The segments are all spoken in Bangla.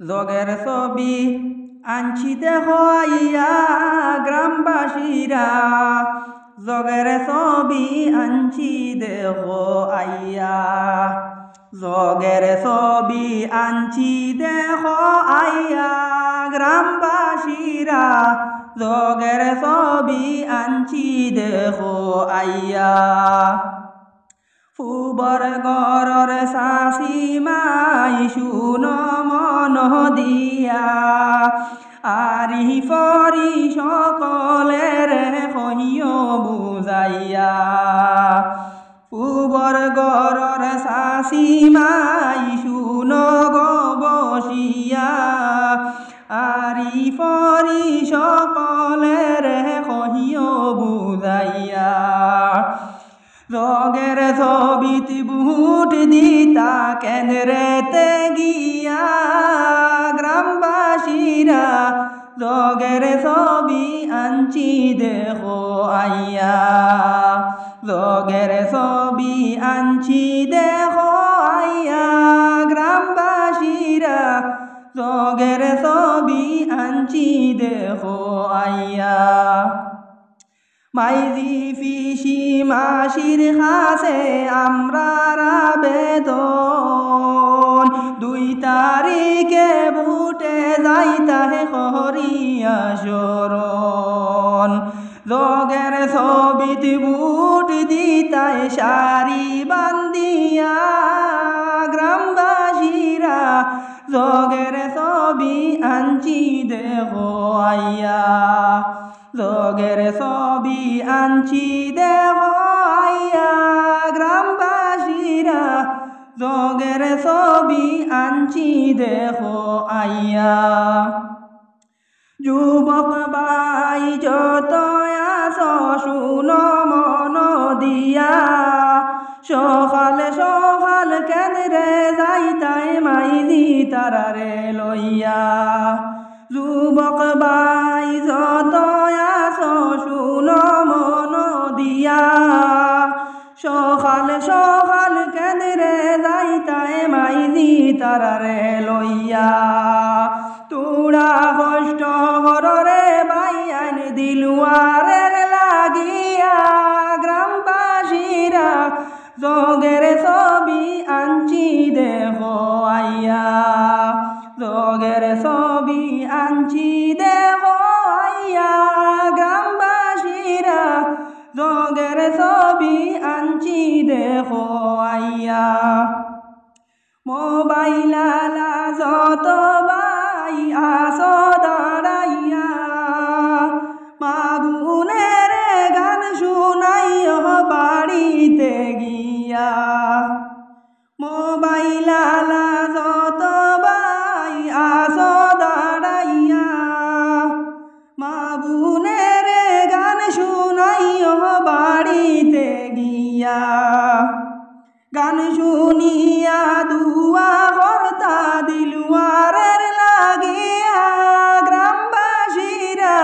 জগের ছবি আনছি দেখো আইয়া গ্রামবাসীরা, জগের ছবি আনছি দেখো আইয়া, জগের ছবি আনছি দেখো আইয়া গ্রামবাসীরা, জগের ছবি আনছি দেখো আইয়া। ফুবর গরর শাশি মাই শুনো মন দিয়া, আরি ফরি সকলের কহিও বুঝাইয়া। ফুবর গরর শাশি মাই শুনো গো বসিয়া, আরি ফরি সকলের কহিও বুঝাইয়া। জগের ছবিত বুট দিতা কেন্দ্রেতে গিয়া গ্রামবাসীরা, জগের ছবি আনছি দেখো আইয়া, জগের ছবি আনছি দেখো আইয়া গ্রামবাসীরা, জগের ছবি আনছি দেখো আইয়া। মাইজি পিসি মাসির কাছে আমরা আবেদন, 2 তারিখে বুটে যাইতাহে করিয়া শরণ। জগের ছবিত বুট দিতায় সারি বান্দিয়া গ্রামবাসীরা, জগের ছবি আনছি দেখো আইয়া, জগের ছবি আনছি দেখো আইয়া গ্রামবাসীরা, জগের ছবি আনছি দেখো আইয়া। যুবক ভাই যত আছো শুনো মন দিয়া, সকাল সকাল কেন্দ্রে যাইতাই মাইজি তারারে লইয়া। যুবক ভাই যত আছো শুনো মন দিয়া, সকাল সকাল কেন্দ্রে যাইতাই মাইজি তারারে লইয়া। তোরা কষ্ট হররে বাইয়ান দিলুয়ারের লাগিয়া গ্রামবাসীরা, জগের ছবি আনছি দেখো আইয়া, জগের ছবি আনছি দেখো আইয়া গ্রামবাসীরা, জগের ছবি আনছি দেখো আইয়া। মোবাইলালা যত ভাই আসো দাঁড়াইয়া, মা বোনের গান শুনাইও বাড়িতে গিয়া। মোবাইলালা যত ভাই আসো দাঁড়াইয়া, মা বোনের গান শুনাইও বাড়িতে গিয়া। গান শুনিয়া দুয়া কর্তা দিলুয়ারের লাগিয়া গ্রামবাসীরা,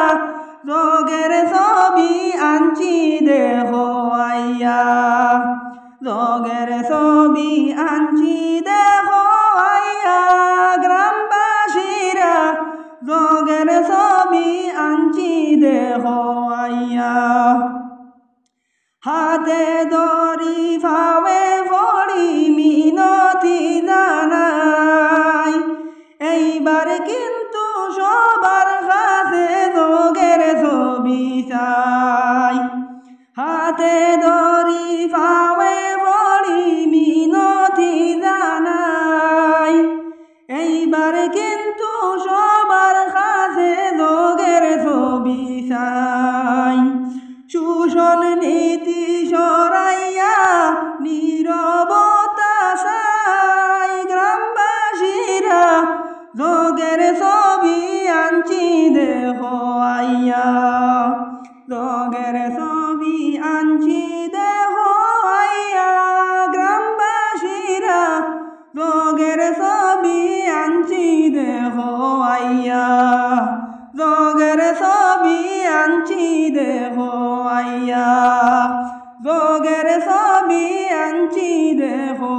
জগের ছবি আনছি দেখো আইয়া, জগের ছবি আনছি দেখো আইয়া গ্রামবাসীরা, জগের ছবি আনছি দেখো আইয়া। হাতে দড়ি ফাওয়ে পড়ি মিনতি জানাই, এইবার কিন্তু সবার কাছে জগের ছবি চাই। হাতে দড়ি ফাওয়ে পড়ি মিনতি জানাই, এইবার কিন্তু সবার কাছে জগের ছবি চাই। শোষণ নীতি সরাইয়া নীরবতা চাই গ্রামবাসীরা, জগের ছবি আনছি দেখো আইয়া, জগের ছবি আনছি দেখো আইয়া গ্রামবাসীরা, জগের ছবি আনছি দেখো আইয়া, জগের ছবি আনছি দেখো আইয়া, জগের ছবি আনছি দেখো।